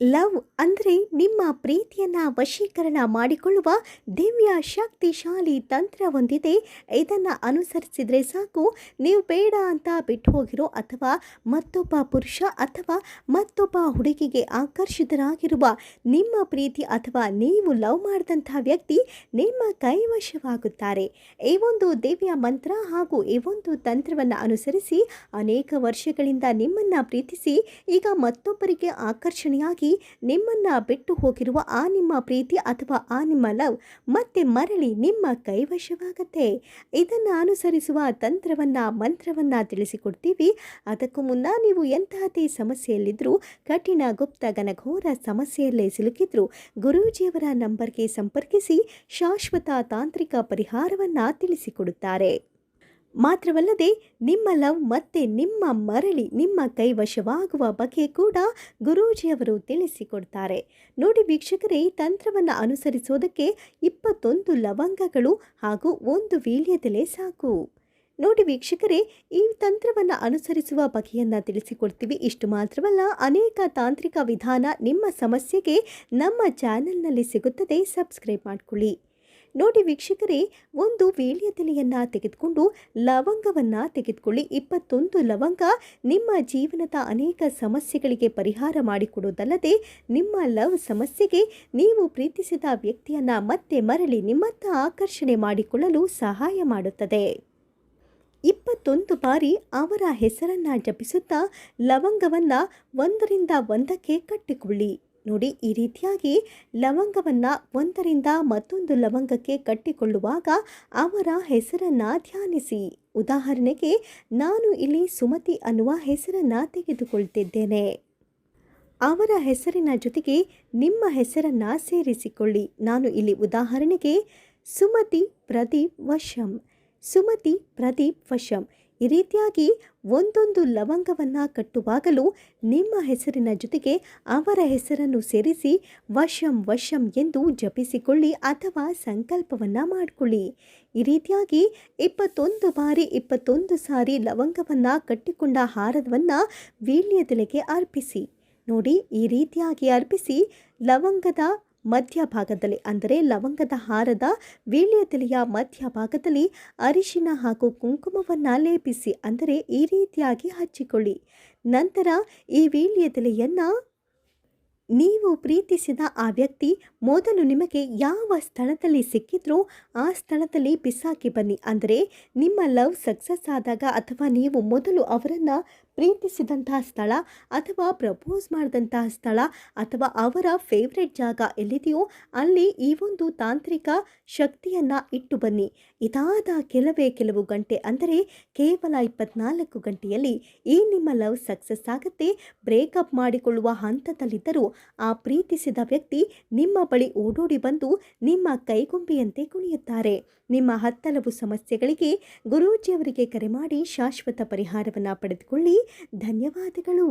Love ಅಂದರೆ ನಿಮ್ಮ ಪ್ರೀತಿಯನ್ನ ವಶೀಕರಣ ಮಾಡಿಕೊಳ್ಳುವ ದಿವ್ಯ ಶಕ್ತಿಶಾಲಿ ತಂತ್ರ ಹೊಂದಿದೆ. ಇದನ್ನು ಅನುಸರಿಸಿದರೆ ಸಾಕು, ನೀವು ಬೇಡ ಅಂತ ಬಿಟ್ಟು ಹೋಗಿರೋ ಅಥವಾ ಮತ್ತೊಬ್ಬ ಪುರುಷ ಅಥವಾ ಮತ್ತೊಬ್ಬ ಹುಡುಗಿಗೆ ಆಕರ್ಷಿತರಾಗಿರುವ ನಿಮ್ಮ ಪ್ರೀತಿ ಅಥವಾ ನೀವು ಲವ್ ಮಾಡಿದಂಥ ವ್ಯಕ್ತಿ ನಿಮ್ಮ ಕೈವಶವಾಗುತ್ತಾರೆ. ಈ ಒಂದು ದಿವ್ಯ ಮಂತ್ರ ಹಾಗೂ ಈ ಒಂದು ತಂತ್ರವನ್ನು ಅನುಸರಿಸಿ ಅನೇಕ ವರ್ಷಗಳಿಂದ ನಿಮ್ಮನ್ನು ಪ್ರೀತಿಸಿ ಈಗ ಮತ್ತೊಬ್ಬರಿಗೆ ಆಕರ್ಷಣೆಯಾಗಿ ನಿಮ್ಮನ್ನ ಬಿಟ್ಟು ಹೋಗಿರುವ ಆ ನಿಮ್ಮ ಪ್ರೀತಿ ಅಥವಾ ಆ ನಿಮ್ಮ ಲವ್ ಮತ್ತೆ ಮರಳಿ ನಿಮ್ಮ ಕೈವಶವಾಗತ್ತೆ. ಇದನ್ನು ಅನುಸರಿಸುವ ಮಂತ್ರವನ್ನ ತಿಳಿಸಿಕೊಡ್ತೀವಿ. ಅದಕ್ಕೂ ಮುನ್ನ ನೀವು ಎಂತಹದೇ ಸಮಸ್ಯೆಯಲ್ಲಿದ್ದರೂ, ಕಠಿಣ ಗುಪ್ತ ಘನಘೋರ ಸಮಸ್ಯೆಯಲ್ಲೇ ಸಿಲುಕಿದ್ರು, ಗುರೂಜಿಯವರ ನಂಬರ್ಗೆ ಸಂಪರ್ಕಿಸಿ ಶಾಶ್ವತ ತಾಂತ್ರಿಕ ಪರಿಹಾರವನ್ನ ತಿಳಿಸಿಕೊಡುತ್ತಾರೆ. ಮಾತ್ರವಲ್ಲದೆ ನಿಮ್ಮ ಲವ್ ಮತ್ತೆ ಮರಳಿ ನಿಮ್ಮ ಕೈವಶವಾಗುವ ಬಗ್ಗೆ ಕೂಡ ಗುರೂಜಿಯವರು ತಿಳಿಸಿಕೊಡ್ತಾರೆ. ನೋಡಿ ವೀಕ್ಷಕರೇ, ಈ ತಂತ್ರವನ್ನು ಅನುಸರಿಸೋದಕ್ಕೆ 21 ಲವಂಗಗಳು ಹಾಗೂ 1 ವೀಳ್ಯದೆಲೆ ಸಾಕು. ನೋಡಿ ವೀಕ್ಷಕರೇ, ಈ ತಂತ್ರವನ್ನು ಅನುಸರಿಸುವ ಬಗೆಯನ್ನು ತಿಳಿಸಿಕೊಡ್ತೀವಿ. ಇಷ್ಟು ಮಾತ್ರವಲ್ಲ, ಅನೇಕ ತಾಂತ್ರಿಕ ವಿಧಾನ ನಿಮ್ಮ ಸಮಸ್ಯೆಗೆ ನಮ್ಮ ಚಾನೆಲ್ನಲ್ಲಿ ಸಿಗುತ್ತದೆ. ಸಬ್ಸ್ಕ್ರೈಬ್ ಮಾಡಿಕೊಳ್ಳಿ. ನೋಡಿ ವೀಕ್ಷಕರೇ, 1 ವೀಳ್ಯದೆಲೆಯನ್ನು ತೆಗೆದುಕೊಂಡು ಲವಂಗವನ್ನು ತೆಗೆದುಕೊಳ್ಳಿ. 21 ಲವಂಗ ನಿಮ್ಮ ಜೀವನದ ಅನೇಕ ಸಮಸ್ಯೆಗಳಿಗೆ ಪರಿಹಾರ ಮಾಡಿಕೊಡೋದಲ್ಲದೆ ನಿಮ್ಮ ಲವ್ ಸಮಸ್ಯೆಗೆ, ನೀವು ಪ್ರೀತಿಸಿದ ವ್ಯಕ್ತಿಯನ್ನು ಮತ್ತೆ ಮರಳಿ ನಿಮ್ಮತ್ತ ಆಕರ್ಷಣೆ ಮಾಡಿಕೊಳ್ಳಲು ಸಹಾಯ ಮಾಡುತ್ತದೆ. 21 ಬಾರಿ ಅವರ ಹೆಸರನ್ನು ಜಪಿಸುತ್ತಾ ಲವಂಗವನ್ನು 1ರಿಂದ 1ಕ್ಕೆ ಕಟ್ಟಿಕೊಳ್ಳಿ. ನೋಡಿ, ಈ ರೀತಿಯಾಗಿ ಲವಂಗವನ್ನು 1ರಿಂದ ಮತ್ತೊಂದು ಲವಂಗಕ್ಕೆ ಕಟ್ಟಿಕೊಳ್ಳುವಾಗ ಅವರ ಹೆಸರನ್ನು ಧ್ಯಾನಿಸಿ. ಉದಾಹರಣೆಗೆ, ನಾನು ಇಲ್ಲಿ ಸುಮತಿ ಅನ್ನುವ ಹೆಸರನ್ನು ತೆಗೆದುಕೊಳ್ತಿದ್ದೇನೆ. ಅವರ ಹೆಸರಿನ ಜೊತೆಗೆ ನಿಮ್ಮ ಹೆಸರನ್ನು ಸೇರಿಸಿಕೊಳ್ಳಿ. ನಾನು ಇಲ್ಲಿ ಉದಾಹರಣೆಗೆ ಸುಮತಿ ಪ್ರದೀಪ್ ವಶಂ, ಸುಮತಿ ಪ್ರದೀಪ್ ವಶಂ. ಈ ರೀತಿಯಾಗಿ ಒಂದೊಂದು ಲವಂಗವನ್ನು ಕಟ್ಟುವಾಗಲೂ ನಿಮ್ಮ ಹೆಸರಿನ ಜೊತೆಗೆ ಅವರ ಹೆಸರನ್ನು ಸೇರಿಸಿ ವಶಂ ವಶಂ ಎಂದು ಜಪಿಸಿಕೊಳ್ಳಿ ಅಥವಾ ಸಂಕಲ್ಪವನ್ನು ಮಾಡಿಕೊಳ್ಳಿ. ಈ ರೀತಿಯಾಗಿ 21 ಬಾರಿ 21 ಸಾರಿ ಲವಂಗವನ್ನು ಕಟ್ಟಿಕೊಂಡ ಹಾರವನ್ನು ವೀಳ್ಯದೆಲೆಗೆ ಅರ್ಪಿಸಿ. ನೋಡಿ, ಈ ರೀತಿಯಾಗಿ ಅರ್ಪಿಸಿ ಲವಂಗದ ಮಧ್ಯಭಾಗದಲ್ಲಿ, ಅಂದರೆ ಲವಂಗದ ಹಾರದ ವೀಳ್ಯದೆಲೆಯ ಮಧ್ಯಭಾಗದಲ್ಲಿ ಅರಿಶಿನ ಹಾಗೂ ಕುಂಕುಮವನ್ನು ಲೇಪಿಸಿ, ಅಂದರೆ ಈ ರೀತಿಯಾಗಿ ಹಚ್ಚಿಕೊಳ್ಳಿ. ನಂತರ ಈ ವೀಳ್ಯದೆಲೆಯನ್ನು ನೀವು ಪ್ರೀತಿಸಿದ ಆ ವ್ಯಕ್ತಿ ಮೊದಲು ನಿಮಗೆ ಯಾವ ಸ್ಥಳದಲ್ಲಿ ಸಿಕ್ಕಿದ್ರೋ ಆ ಸ್ಥಳದಲ್ಲಿ ಬಿಸಾಕಿ ಬನ್ನಿ. ಅಂದರೆ ನಿಮ್ಮ ಲವ್ ಸಕ್ಸಸ್ ಆದಾಗ ಅಥವಾ ನೀವು ಮೊದಲು ಅವರನ್ನು ಪ್ರೀತಿಸಿದಂತಹ ಸ್ಥಳ ಅಥವಾ ಪ್ರಪೋಸ್ ಮಾಡಿದಂತಹ ಸ್ಥಳ ಅಥವಾ ಅವರ ಫೇವ್ರೆಟ್ ಜಾಗ ಎಲ್ಲಿದೆಯೋ ಅಲ್ಲಿ ಈ ಒಂದು ತಾಂತ್ರಿಕ ಶಕ್ತಿಯನ್ನು ಇಟ್ಟು ಬನ್ನಿ. ಇದಾದ ಕೆಲವು ಗಂಟೆ, ಅಂದರೆ ಕೇವಲ 24 ಗಂಟೆಯಲ್ಲಿ ಈ ನಿಮ್ಮ ಲವ್ ಸಕ್ಸಸ್ ಆಗುತ್ತೆ. ಬ್ರೇಕಪ್ ಮಾಡಿಕೊಳ್ಳುವ ಹಂತದಲ್ಲಿದ್ದರೂ ಆ ಪ್ರೀತಿಸಿದ ವ್ಯಕ್ತಿ ನಿಮ್ಮ ಬಳಿ ಓಡೋಡಿ ಬಂದು ನಿಮ್ಮ ಕೈಗೊಂಬೆಯಂತೆ ಕುಣಿಯುತ್ತಾರೆ. ನಿಮ್ಮ ಹತ್ತಲವು ಸಮಸ್ಯೆಗಳಿಗೆ ಗುರೂಜಿಯವರಿಗೆ ಕರೆ ಮಾಡಿ ಶಾಶ್ವತ ಪರಿಹಾರವನ್ನು ಪಡೆದುಕೊಳ್ಳಿ. ಧನ್ಯವಾದಗಳು.